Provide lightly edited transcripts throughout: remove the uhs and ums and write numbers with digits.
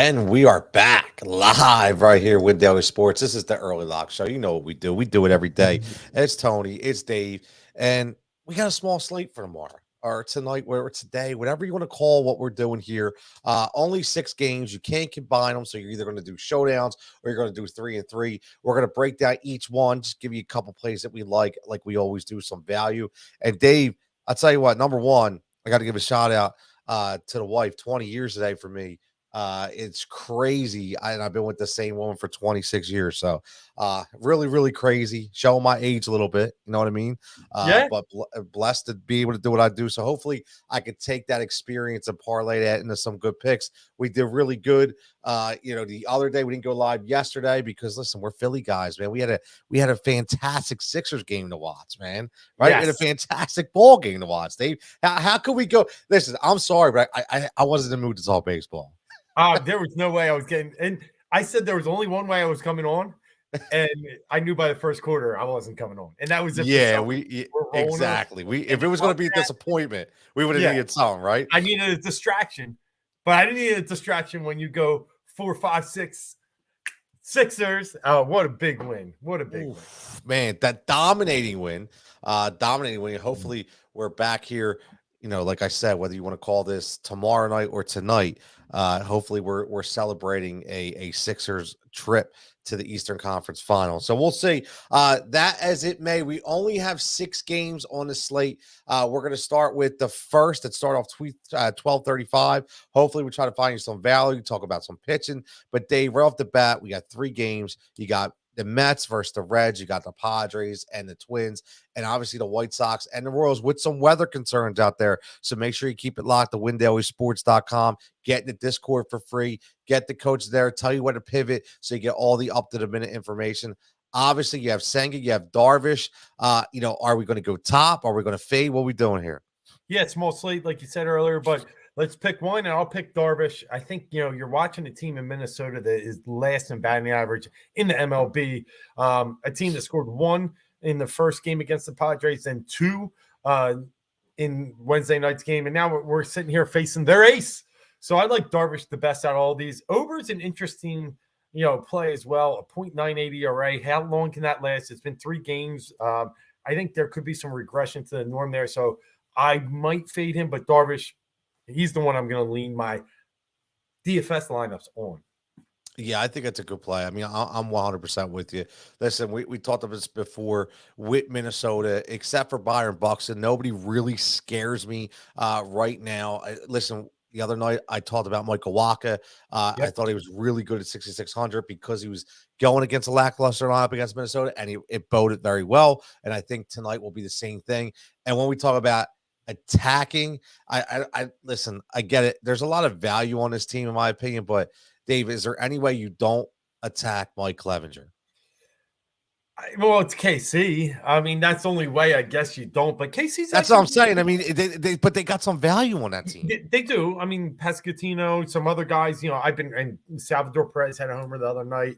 And we are back live right here with Daily Sports. This is the early lock show. You know what we do. We do it every day. It's Tony, it's Dave, and we got a small slate for tomorrow or tonight, where it's today, whatever you want to call what we're doing here. Only 6 games. You can't combine them, so you're either going to do showdowns or you're going to do 3 and 3. We're going to break down each one, just give you a couple plays that we like we always do, some value. And Dave, I'll tell you what, number one, I got to give a shout out to the wife. 20 years today for me. It's crazy. And I've been with the same woman for 26 years. So really, really crazy. Showing my age a little bit. You know what I mean? Yeah. But blessed to be able to do what I do. So hopefully I could take that experience and parlay that into some good picks. We did really good. The other day we didn't go live yesterday because listen, we're Philly guys, man. We had a fantastic Sixers game to watch, man. Right? Yes. We had a fantastic ball game to watch. Dave, how could we go? Listen, I'm sorry, but I wasn't in the mood to talk baseball. There was no way I was getting, and I said there was only one way I was coming on, and I knew by the first quarter I wasn't coming on, and that was if exactly. If it was going to be a disappointment, we would have needed something, right? I needed a distraction, but I didn't need a distraction when you go 4, 5, 6 Sixers. Oh, what a big win! What a big win, man! That dominating win. Hopefully, we're back here. Like I said, whether you want to call this tomorrow night or tonight, hopefully we're celebrating a Sixers trip to the Eastern Conference Final. So we'll see. That as it may, we only have 6 games on the slate. We're going to start with the first that start off 12:35. Hopefully we try to find you some value, talk about some pitching. But Dave, right off the bat, we got 3 games. You got the Mets versus the Reds, you got the Padres and the Twins, and obviously the White Sox and the Royals with some weather concerns out there. So make sure you keep it locked to WinDailySports.com. Get in the Discord for free. Get the coach there, tell you where to pivot so you get all the up-to-the-minute information. Obviously, you have Senga, you have Darvish. Are we going to go top? Are we going to fade? What are we doing here? Yeah, small slate, like you said earlier, but let's pick one, and I'll pick Darvish. I think, you're watching a team in Minnesota that is last in batting average in the MLB, a team that scored 1 in the first game against the Padres and 2 in Wednesday night's game, and now we're sitting here facing their ace. So I like Darvish the best out of all these. Over's an interesting play as well, a .98 ERA. How long can that last? It's been 3 games. I think there could be some regression to the norm there, so I might fade him, but Darvish, he's the one I'm going to lean my DFS lineups on. Yeah, I think it's a good play. I mean, I'm 100% with you. Listen, we talked about this before with Minnesota, except for Byron Buxton. Nobody really scares me right now. Listen, the other night I talked about Michael Wacha. I thought he was really good at 6,600 because he was going against a lackluster lineup against Minnesota, and it boded very well. And I think tonight will be the same thing. And when we talk about attacking, I listen, I get it. There's a lot of value on this team, in my opinion, but Dave, is there any way you don't attack Mike Clevinger? Well, it's KC. I mean, that's the only way I guess you don't. But KC's that's what I'm saying. I mean, but they got some value on that team. They do. I mean, Pescatino, some other guys. And Salvador Perez had a homer the other night.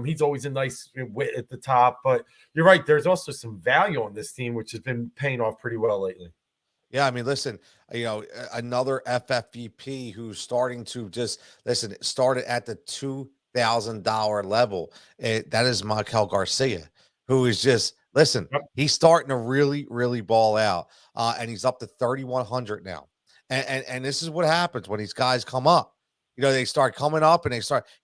He's always a nice wit at the top. But you're right. There's also some value on this team, which has been paying off pretty well lately. Yeah, I mean, listen, another FFVP who's starting to started at the $2,000 level. That is Michael Garcia, who is just, he's starting to really, really ball out. And he's up to 3,100 now. And this is what happens when these guys come up. They start coming up and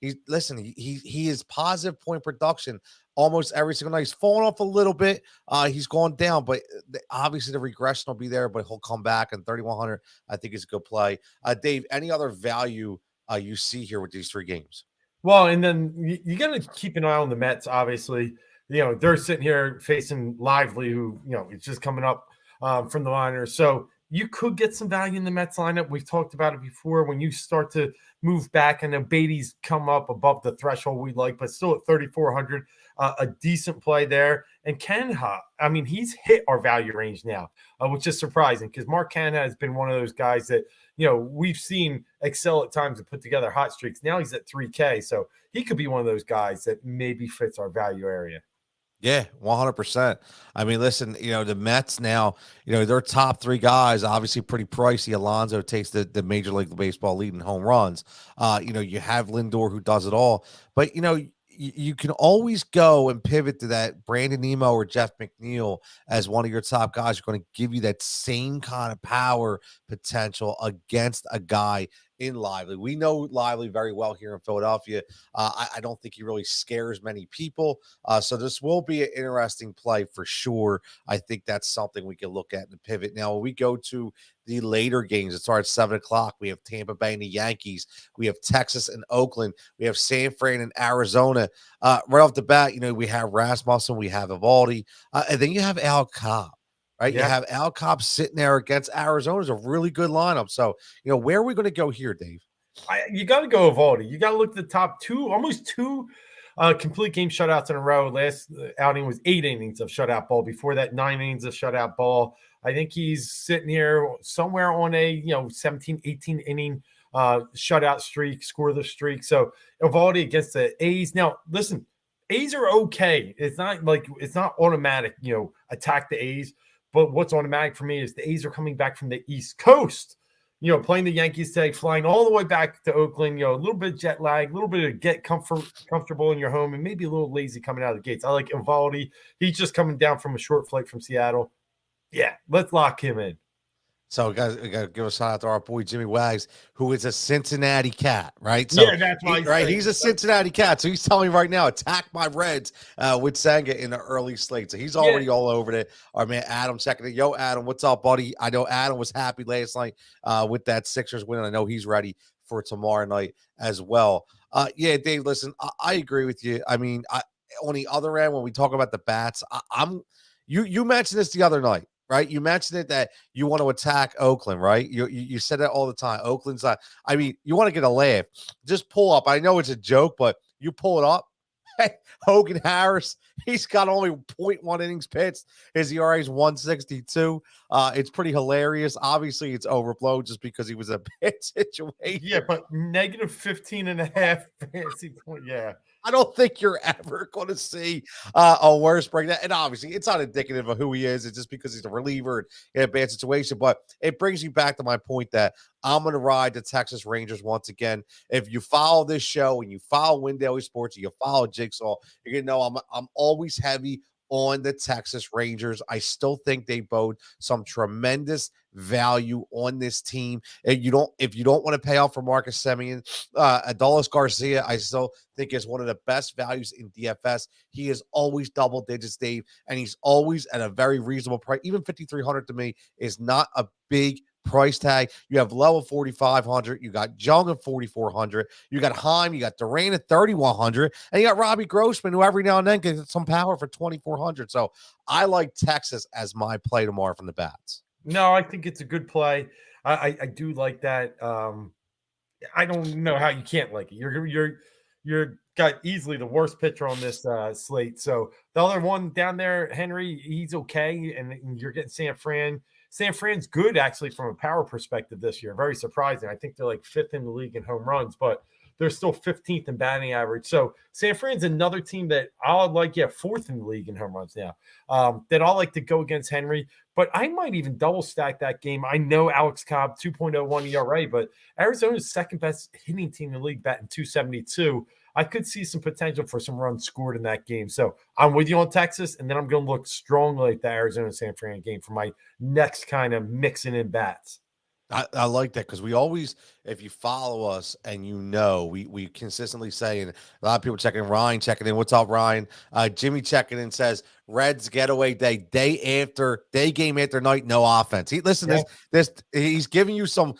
he is positive point production almost every single night. He's fallen off a little bit. He's gone down, but obviously the regression will be there, but he'll come back, and 3,100, I think, is a good play. Dave, any other value you see here with these 3 games? Well, and then you got to keep an eye on the Mets, obviously. They're sitting here facing Lively, who, is just coming up from the minors. So you could get some value in the Mets lineup. We've talked about it before. When you start to move back, I know Beatty's come up above the threshold we like, but still at 3,400, a decent play there. And Canha, I mean, he's hit our value range now, which is surprising because Mark Canha has been one of those guys that, we've seen excel at times and put together hot streaks. Now he's at 3K, so he could be one of those guys that maybe fits our value area. Yeah, 100%. I mean, listen, the Mets now, their top three guys, obviously pretty pricey. Alonso takes the Major League Baseball lead in home runs. You have Lindor who does it all, but you can always go and pivot to that Brandon Nemo or Jeff McNeil as one of your top guys who are going to give you that same kind of power potential against a guy in Lively. We know Lively very well here in Philadelphia. I don't think he really scares many people. So this will be an interesting play for sure. I think that's something we can look at in the pivot. Now, when we go to the later games, it starts at 7 o'clock. We have Tampa Bay and the Yankees. We have Texas and Oakland. We have San Fran and Arizona. Right off the bat, we have Rasmussen, we have Evaldi, and then you have Al Cobb. Right, you have Al Cobb sitting there against Arizona. Is a really good lineup. So, where are we going to go here, Dave? You got to go Evaldi. You got to look at the top almost two complete game shutouts in a row. Last outing was 8 innings of shutout ball. Before that, 9 innings of shutout ball. I think he's sitting here somewhere on a 17, 18 inning shutout streak, scoreless streak. So Evaldi against the A's. Now, listen, A's are okay. It's not automatic, attack the A's. But what's automatic for me is the A's are coming back from the East Coast, playing the Yankees today, flying all the way back to Oakland, a little bit of jet lag, a little bit of get comfortable in your home, and maybe a little lazy coming out of the gates. I like Evaldi. He's just coming down from a short flight from Seattle. Yeah, let's lock him in. So, guys, we got to give a shout out to our boy Jimmy Wags, who is a Cincinnati cat, right? So, yeah, that's why. He's a Cincinnati cat. So he's telling me right now, attack my Reds with Senga in the early slate. So he's already all over it. Our man Adam checking it. Yo, Adam, what's up, buddy? I know Adam was happy last night with that Sixers win. I know he's ready for tomorrow night as well. Yeah, Dave, listen, I agree with you. I mean, on the other end, when we talk about the bats, you mentioned this the other night. Right, you mentioned it that you want to attack Oakland, right? You said that all the time. Oakland's not. I mean, you want to get a laugh. Just pull up. I know it's a joke, but you pull it up. Hey, Hogan Harris, he's got only 0.1 innings pitched. His ERA is 162. It's pretty hilarious. Obviously, it's overblown just because he was a bad situation. Yeah, but negative 15.5 fantasy point. Yeah. I don't think you're ever going to see a worse breakdown. And obviously, it's not indicative of who he is. It's just because he's a reliever in a bad situation. But it brings you back to my point that I'm going to ride the Texas Rangers once again. If you follow this show and you follow Win Daily Sports, and you follow Jigsaw, you're going to know I'm always heavy on the Texas Rangers. I still think they bode some tremendous value on this team. If you don't want to pay off for Marcus Semien, Adolis Garcia, I still think is one of the best values in DFS. He is always double digits, Dave, and he's always at a very reasonable price. Even 5,300 to me is not a big price tag. You have Lowe at 4,500. You got Jung at 4,400. You got Heim. You got Duran at 3,100. And you got Robbie Grossman, who every now and then gets some power for 2,400. So I like Texas as my play tomorrow from the bats. No, I think it's a good play. I do like that. I don't know how you can't like it. You're got easily the worst pitcher on this slate. So the other one down there, Henry, he's okay, and you're getting San Fran. San Fran's good actually from a power perspective this year. Very surprising. I think they're like 5th in the league in home runs, but they're still 15th in batting average. So San Fran's another team that I'll like, 4th in the league in home runs now. That I'll like to go against Henry, but I might even double stack that game. I know Alex Cobb, 2.01 ERA, but Arizona's second best hitting team in the league, batting 272. I could see some potential for some runs scored in that game. So I'm with you on Texas, and then I'm going to look strongly at the Arizona-San Fran game for my next kind of mixing in bats. I like that because we always, if you follow us and we consistently say, and a lot of people checking in, Ryan checking in. What's up, Ryan? Jimmy checking in says Reds getaway day game after night, no offense. He's giving you some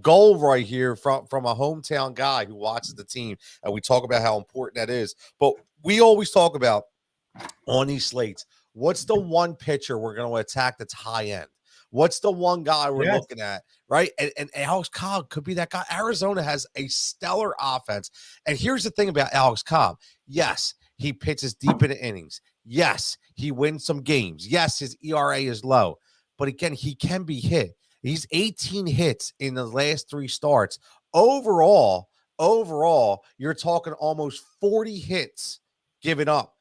gold right here from a hometown guy who watches the team, and we talk about how important that is. But we always talk about on these slates, what's the one pitcher we're going to attack that's high end? What's the one guy we're looking at, right? And Alex Cobb could be that guy. Arizona has a stellar offense. And here's the thing about Alex Cobb. Yes, he pitches deep into innings. Yes, he wins some games. Yes, his ERA is low. But again, he can be hit. He's 18 hits in the last 3 starts. Overall, you're talking almost 40 hits given up.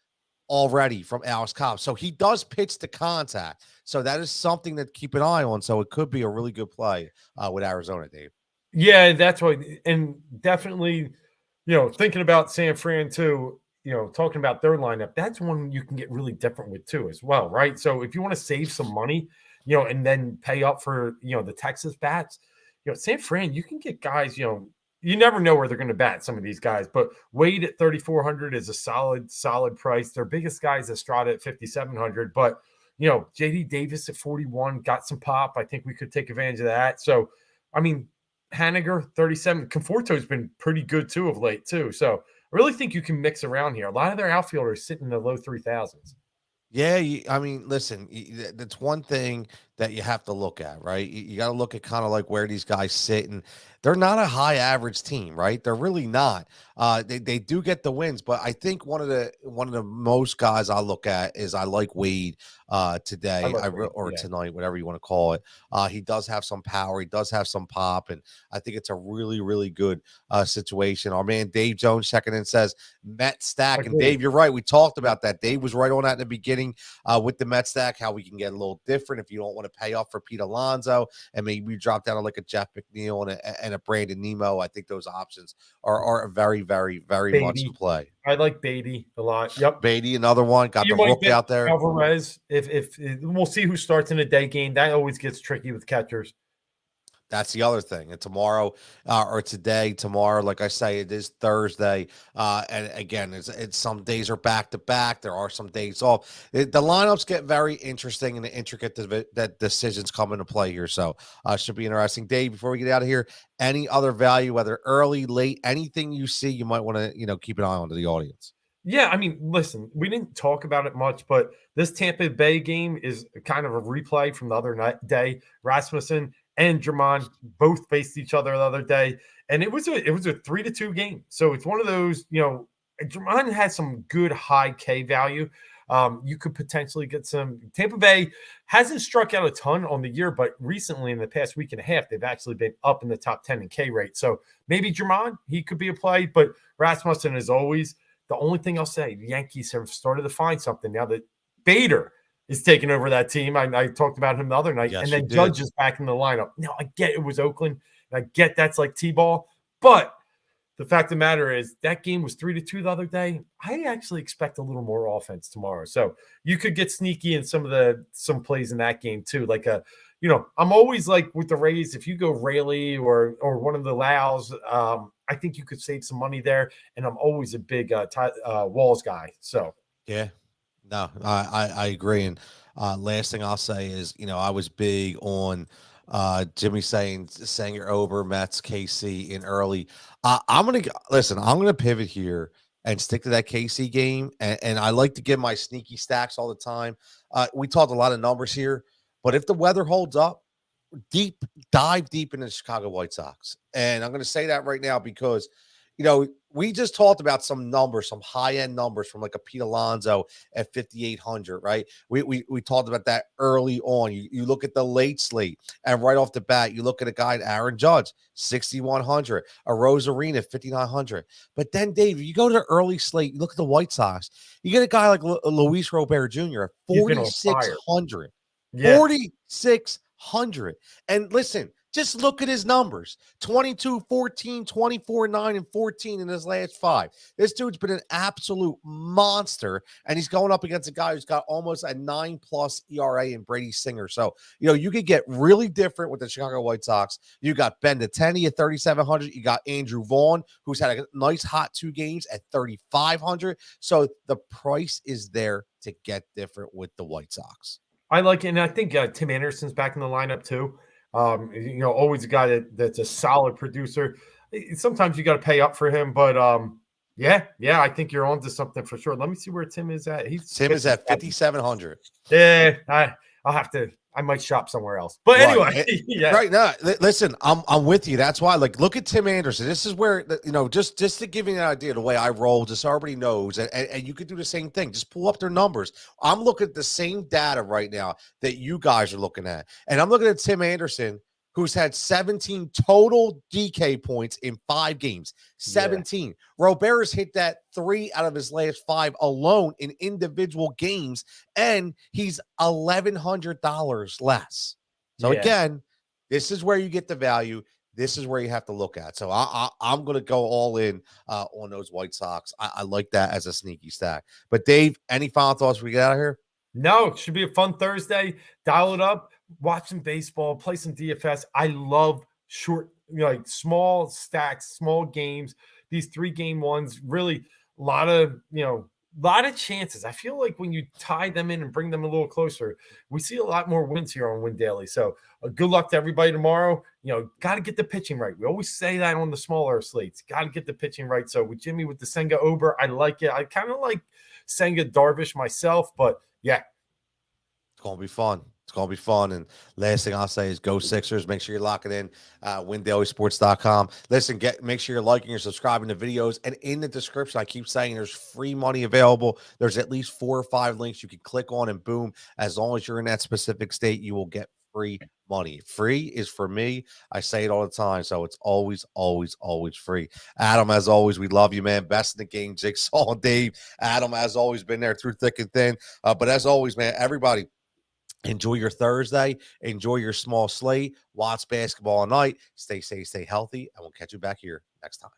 already from Alex Cobb. So he does pitch to contact. So that is something to keep an eye on. So it could be a really good play with Arizona, Dave. Yeah, that's what, and definitely, thinking about San Fran too, talking about their lineup, that's one you can get really different with too as well, right? So if you want to save some money, and then pay up for, the Texas bats, San Fran, you can get guys, you never know where they're going to bat some of these guys, but Wade at 3,400 is a solid price. Their biggest guy is Estrada at 5,700, but JD Davis at 41 got some pop. I think we could take advantage of that. So, I mean, Haniger 37. Conforto's been pretty good too of late too. So I really think you can mix around here. A lot of their outfielders sitting in the low 3,000s. Yeah, I mean, listen, that's one thing that you have to look at, right? You got to look at kind of like where these guys sit, and they're not a high average team, right? They're really not. They do get the wins, but I think one of the most guys I look at is I like Wade today, or tonight, whatever you want to call it. He does have some power, he does have some pop, and I think it's a really good situation. Our man Dave Jones checking in says Met stack, and Dave, you're right. We talked about that. Dave was right on that in the beginning with the Met stack, how we can get a little different if you don't want to pay off for Pete Alonso, and maybe we drop down to like a Jeff McNeil and a Brandon Nemo. I think those options are very Beatty. much in play. I like Beatty a lot. Yep, Beatty, another one, got the rookie out there. Alvarez. If we'll see who starts in a day game, that always gets tricky with catchers. That's the other thing. And tomorrow or today, tomorrow, like I say, it is Thursday. And again, it's some days are back to back. There are some days off. The lineups get very interesting and intricate that decisions come into play here. So should be interesting. Dave, before we get out of here, any other value, whether early, late, anything you see, you might want to, keep an eye on to the audience. Yeah, I mean, listen, we didn't talk about it much, but this Tampa Bay game is kind of a replay from the other day. Rasmussen and Drummond both faced each other the other day, and it was a 3-2 game. So it's one of those, Drummond has some good high K value. You could potentially get some. Tampa Bay hasn't struck out a ton on the year, but recently in the past week and a half, they've actually been up in the top 10 in K rate. So maybe Drummond, he could be a play, but Rasmussen, as always, the only thing I'll say, the Yankees have started to find something now that Bader is taking over that team. I talked about him the other night, and then Judge is back in the lineup. Now, I get it was Oakland, and I get that's like T-ball, but the fact of the matter is that game was 3-2 the other day. I actually expect a little more offense tomorrow. So you could get sneaky in some plays in that game too. Like I'm always like with the Rays, if you go Rayleigh or one of the Laos, I think you could save some money there. And I'm always a big Walls guy. So yeah, no, I agree. And last thing I'll say is, I was big on Jimmy saying you're over Mets KC in early. I'm gonna pivot here and stick to that KC game. And I like to give my sneaky stacks all the time. We talked a lot of numbers here, but if the weather holds up, dive deep into the Chicago White Sox. And I'm going to say that right now because, we just talked about some numbers, some high-end numbers from like a Pete Alonso at 5,800, right? We talked about that early on. You look at the late slate, and right off the bat, you look at a guy, Aaron Judge, 6,100, a Rosarina, 5,900. But then, Dave, you go to the early slate, you look at the White Sox, you get a guy like Luis Robert Jr. at 4,600. Yeah. 4,600. And listen, just look at his numbers. 22, 14, 24, 9, and 14 in his last 5. This dude's been an absolute monster, and he's going up against a guy who's got almost a 9+ ERA in Brady Singer. So, you could get really different with the Chicago White Sox. You got Ben DeTenny at 3,700. You got Andrew Vaughn, who's had a nice hot 2 games at 3,500. So the price is there to get different with the White Sox. I like it, and I think Tim Anderson's back in the lineup too. Always a guy that's a solid producer. Sometimes you got to pay up for him, but yeah, I think you're onto something for sure. Let me see where Tim is at. Tim is at 5,700. Yeah, I'll have to. I might shop somewhere else. But anyway, yeah. Right now, listen, I'm with you. That's why, look at Tim Anderson. This is where, just to give you an idea of the way I roll, just everybody knows, and you could do the same thing. Just pull up their numbers. I'm looking at the same data right now that you guys are looking at, and I'm looking at Tim Anderson who's had 17 total DK points in 5 games. 17. Yeah. Robert's hit that 3 out of his last 5 alone in individual games, and he's $1,100 less. So again, this is where you get the value. This is where you have to look at. So I'm going to go all in on those White Sox. I like that as a sneaky stack. But Dave, any final thoughts before we get out of here? No, it should be a fun Thursday. Dial it up, watch some baseball, play some DFS. I love short, like small stacks, small games. These 3-game ones, really a lot of chances. I feel like when you tie them in and bring them a little closer, we see a lot more wins here on Win Daily. So good luck to everybody tomorrow. Got to get the pitching right. We always say that on the smaller slates. Got to get the pitching right. So with Jimmy, with the Senga Ober, I like it. I kind of like Senga Darvish myself, but yeah. It's going to be fun. It's going to be fun. And last thing I'll say is go Sixers. Make sure you're locking in WinDailySports.com. Listen, make sure you're liking or subscribing to videos. And in the description, I keep saying there's free money available. There's at least 4 or 5 links you can click on, and boom, as long as you're in that specific state, you will get free money. Free is for me. I say it all the time. So it's always, always, always free. Adam, as always, we love you, man. Best in the game, Jigsaw and Dave. Adam, as always, been there through thick and thin. But as always, man, everybody, enjoy your Thursday. Enjoy your small slate. Watch basketball all night. Stay safe, stay healthy, and we'll catch you back here next time.